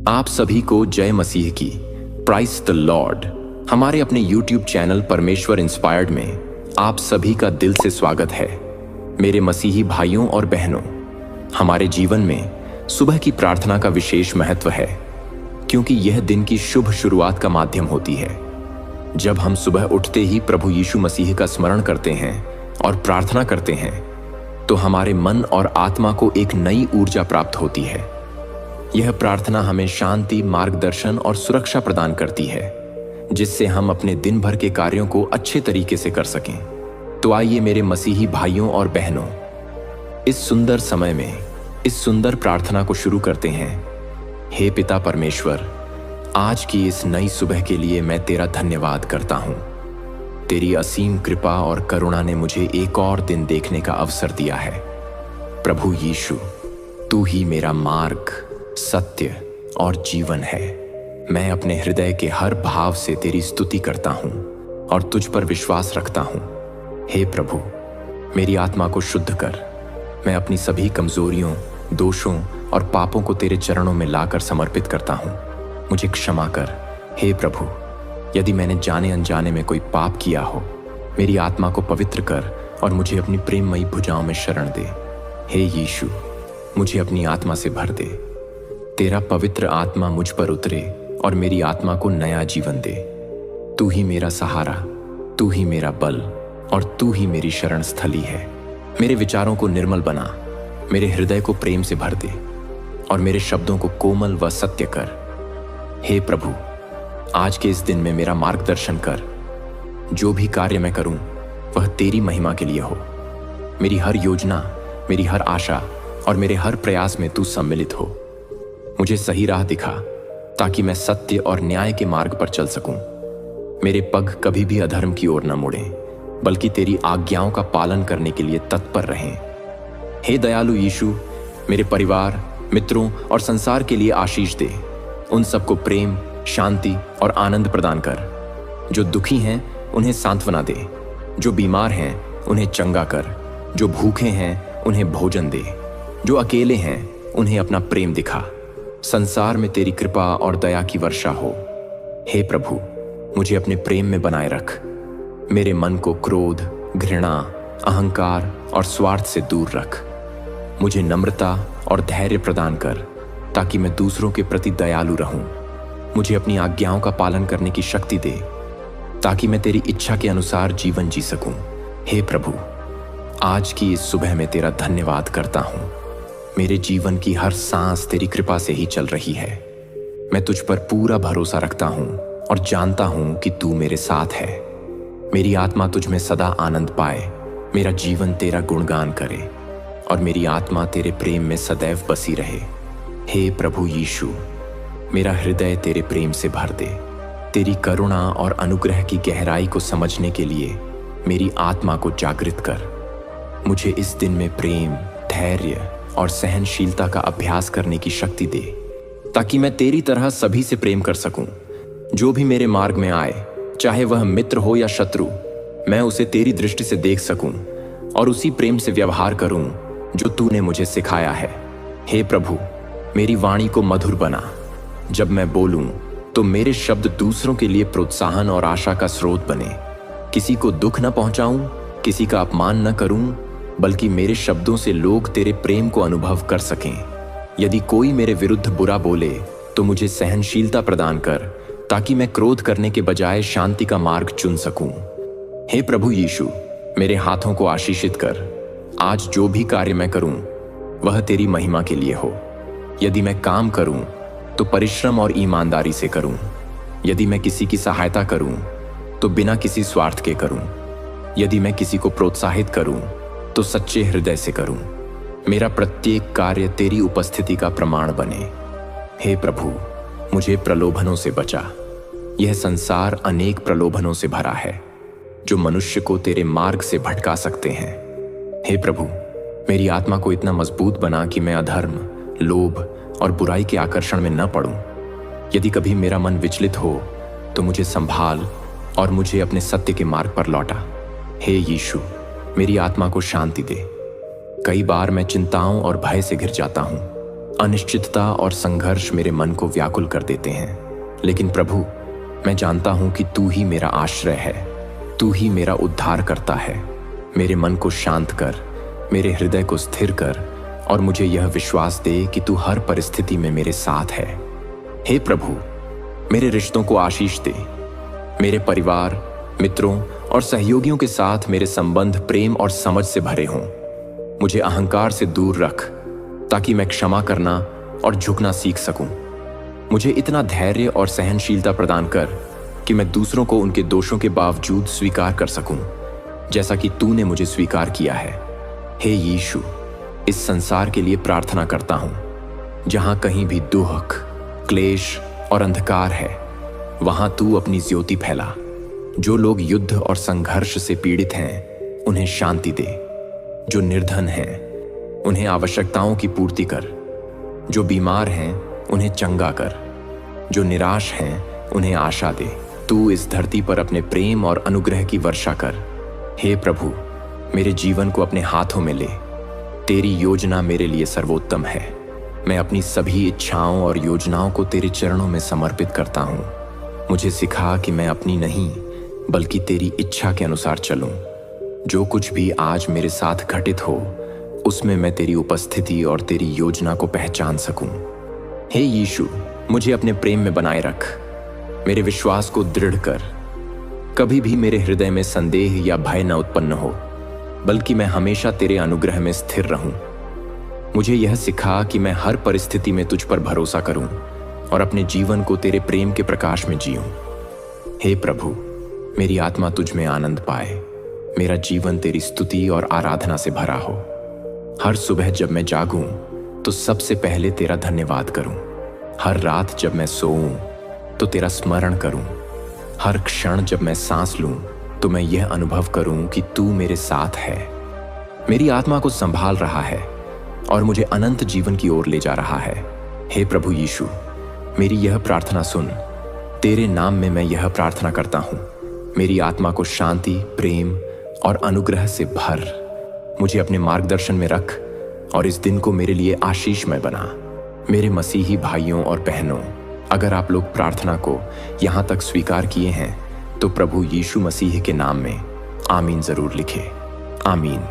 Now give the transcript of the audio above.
आप सभी को जय मसीह की, प्राइज द लॉर्ड। हमारे अपने YouTube चैनल परमेश्वर इंस्पायर्ड में आप सभी का दिल से स्वागत है। मेरे मसीही भाइयों और बहनों, हमारे जीवन में सुबह की प्रार्थना का विशेष महत्व है, क्योंकि यह दिन की शुभ शुरुआत का माध्यम होती है। जब हम सुबह उठते ही प्रभु यीशु मसीह का स्मरण करते हैं और प्रार्थना करते हैं, तो हमारे मन और आत्मा को एक नई ऊर्जा प्राप्त होती है। यह प्रार्थना हमें शांति, मार्गदर्शन और सुरक्षा प्रदान करती है, जिससे हम अपने दिन भर के कार्यों को अच्छे तरीके से कर सकें। तो आइए मेरे मसीही भाइयों और बहनों, इस सुंदर समय में इस सुंदर प्रार्थना को शुरू करते हैं। हे पिता परमेश्वर, आज की इस नई सुबह के लिए मैं तेरा धन्यवाद करता हूँ। तेरी असीम कृपा और करुणा ने मुझे एक और दिन देखने का अवसर दिया है। प्रभु यीशु, तू ही मेरा मार्ग, सत्य और जीवन है। मैं अपने हृदय के हर भाव से तेरी स्तुति करता हूँ और तुझ पर विश्वास रखता हूँ। हे प्रभु, मेरी आत्मा को शुद्ध कर। मैं अपनी सभी कमजोरियों, दोषों और पापों को तेरे चरणों में लाकर समर्पित करता हूँ। मुझे क्षमा कर हे प्रभु, यदि मैंने जाने अनजाने में कोई पाप किया हो। मेरी आत्मा को पवित्र कर और मुझे अपनी प्रेममयी भुजाओं में शरण दे। हे यीशु, मुझे अपनी आत्मा से भर दे। तेरा पवित्र आत्मा मुझ पर उतरे और मेरी आत्मा को नया जीवन दे। तू ही मेरा सहारा, तू ही मेरा बल और तू ही मेरी शरण स्थली है। मेरे विचारों को निर्मल बना, मेरे हृदय को प्रेम से भर दे और मेरे शब्दों को कोमल व सत्य कर। हे प्रभु, आज के इस दिन में मेरा मार्गदर्शन कर। जो भी कार्य मैं करूं, वह तेरी महिमा के लिए हो। मेरी हर योजना, मेरी हर आशा और मेरे हर प्रयास में तू सम्मिलित हो। मुझे सही राह दिखा, ताकि मैं सत्य और न्याय के मार्ग पर चल सकूं। मेरे पग कभी भी अधर्म की ओर न मुड़ें, बल्कि तेरी आज्ञाओं का पालन करने के लिए तत्पर रहें। हे दयालु यीशु, मेरे परिवार, मित्रों और संसार के लिए आशीष दे। उन सबको प्रेम, शांति और आनंद प्रदान कर। जो दुखी हैं उन्हें सांत्वना दे, जो बीमार हैं उन्हें चंगा कर, जो भूखे हैं उन्हें भोजन दे, जो अकेले हैं उन्हें अपना प्रेम दिखा। संसार में तेरी कृपा और दया की वर्षा हो। हे प्रभु, मुझे अपने प्रेम में बनाए रख। मेरे मन को क्रोध, घृणा, अहंकार और स्वार्थ से दूर रख। मुझे नम्रता और धैर्य प्रदान कर, ताकि मैं दूसरों के प्रति दयालु रहूं। मुझे अपनी आज्ञाओं का पालन करने की शक्ति दे, ताकि मैं तेरी इच्छा के अनुसार जीवन जी सकूं। हे प्रभु, आज की इस सुबह में तेरा धन्यवाद करता हूं। मेरे जीवन की हर सांस तेरी कृपा से ही चल रही है। मैं तुझ पर पूरा भरोसा रखता हूं और जानता हूं कि तू मेरे साथ है। मेरी आत्मा तुझ में सदा आनंद पाए। मेरा जीवन तेरा गुणगान करे और मेरी आत्मा तेरे प्रेम में सदैव बसी रहे। हे प्रभु यीशु, मेरा हृदय तेरे प्रेम से भर दे। तेरी करुणा और अनुग्रह की गहराई को समझने के लिए मेरी आत्मा को जागृत कर। मुझे इस दिन में प्रेम, धैर्य और सहनशीलता का अभ्यास करने की शक्ति दे, ताकि मैं तेरी तरह सभी से प्रेम कर सकूं। जो भी मेरे मार्ग में आए, चाहे वह मित्र हो या शत्रु, मैं उसे तेरी दृष्टि से देख सकूं और उसी प्रेम से व्यवहार करूं जो तूने मुझे सिखाया है। हे प्रभु, मेरी वाणी को मधुर बना। जब मैं बोलूं तो मेरे शब्द दूसरों के लिए प्रोत्साहन और आशा का स्रोत बने। किसी को दुख न पहुंचाऊं, किसी का अपमान न करूं, बल्कि मेरे शब्दों से लोग तेरे प्रेम को अनुभव कर सकें। यदि कोई मेरे विरुद्ध बुरा बोले, तो मुझे सहनशीलता प्रदान कर, ताकि मैं क्रोध करने के बजाय शांति का मार्ग चुन सकूं। हे प्रभु यीशु, मेरे हाथों को आशीषित कर। आज जो भी कार्य मैं करूं, वह तेरी महिमा के लिए हो। यदि मैं काम करूं, तो परिश्रम और ईमानदारी से करूं। यदि मैं किसी की सहायता करूं, तो बिना किसी स्वार्थ के करूं। यदि मैं किसी को प्रोत्साहित करूं, तो सच्चे हृदय से करूं। मेरा प्रत्येक कार्य तेरी उपस्थिति का प्रमाण बने। हे प्रभु, मुझे प्रलोभनों से बचा। यह संसार अनेक प्रलोभनों से भरा है, जो मनुष्य को तेरे मार्ग से भटका सकते हैं। हे प्रभु, मेरी आत्मा को इतना मजबूत बना कि मैं अधर्म, लोभ और बुराई के आकर्षण में न पड़ूं। यदि कभी मेरा मन विचलित हो, तो मुझे संभाल और मुझे अपने सत्य के मार्ग पर लौटा। हे यीशु, मेरी आत्मा को शांति दे। कई बार मैं चिंताओं और भय से घिर जाता हूं। अनिश्चितता और संघर्ष मेरे मन को व्याकुल कर देते हैं। लेकिन प्रभु, मैं जानता हूं कि तू ही मेरा आश्रय है, तू ही मेरा उद्धार करता है। मेरे मन को शांत कर, मेरे हृदय को स्थिर कर और मुझे यह विश्वास दे कि तू हर परिस्थिति में मेरे साथ है। हे प्रभु, मेरे रिश्तों को आशीष दे। मेरे परिवार, मित्रों और सहयोगियों के साथ मेरे संबंध प्रेम और समझ से भरे हों। मुझे अहंकार से दूर रख ताकि मैं क्षमा करना और झुकना सीख सकूं। मुझे इतना धैर्य और सहनशीलता प्रदान कर कि मैं दूसरों को उनके दोषों के बावजूद स्वीकार कर सकूं, जैसा कि तूने मुझे स्वीकार किया है। हे यीशु, इस संसार के लिए प्रार्थना करता हूं। जहां कहीं भी दुख, क्लेश और अंधकार है, वहां तू अपनी ज्योति फैला। जो लोग युद्ध और संघर्ष से पीड़ित हैं, उन्हें शांति दे। जो निर्धन हैं, उन्हें आवश्यकताओं की पूर्ति कर। जो बीमार हैं, उन्हें चंगा कर। जो निराश हैं, उन्हें आशा दे। तू इस धरती पर अपने प्रेम और अनुग्रह की वर्षा कर। हे प्रभु, मेरे जीवन को अपने हाथों में ले। तेरी योजना मेरे लिए सर्वोत्तम है। मैं अपनी सभी इच्छाओं और योजनाओं को तेरे चरणों में समर्पित करता हूँ। मुझे सिखा कि मैं अपनी नहीं बल्कि तेरी इच्छा के अनुसार चलूं। जो कुछ भी आज मेरे साथ घटित हो, उसमें मैं तेरी उपस्थिति और तेरी योजना को पहचान सकूं। हे यीशु, मुझे अपने प्रेम में बनाए रख। मेरे विश्वास को दृढ़ कर। कभी भी मेरे हृदय में संदेह या भय न उत्पन्न हो, बल्कि मैं हमेशा तेरे अनुग्रह में स्थिर रहूं। मुझे यह सिखा कि मैं हर परिस्थिति में तुझ पर भरोसा करूं और अपने जीवन को तेरे प्रेम के प्रकाश में जीऊं। हे प्रभु, मेरी आत्मा तुझ में आनंद पाए। मेरा जीवन तेरी स्तुति और आराधना से भरा हो। हर सुबह जब मैं जागूं तो सबसे पहले तेरा धन्यवाद करूं। हर रात जब मैं सोऊं तो तेरा स्मरण करूं। हर क्षण जब मैं सांस लूं तो मैं यह अनुभव करूं कि तू मेरे साथ है, मेरी आत्मा को संभाल रहा है और मुझे अनंत जीवन की ओर ले जा रहा है। हे प्रभु यीशु, मेरी यह प्रार्थना सुन। तेरे नाम में मैं यह प्रार्थना करता हूं। मेरी आत्मा को शांति, प्रेम और अनुग्रह से भर। मुझे अपने मार्गदर्शन में रख और इस दिन को मेरे लिए आशीषमय बना। मेरे मसीही भाइयों और बहनों, अगर आप लोग प्रार्थना को यहाँ तक स्वीकार किए हैं तो प्रभु यीशु मसीह के नाम में आमीन जरूर लिखें। आमीन।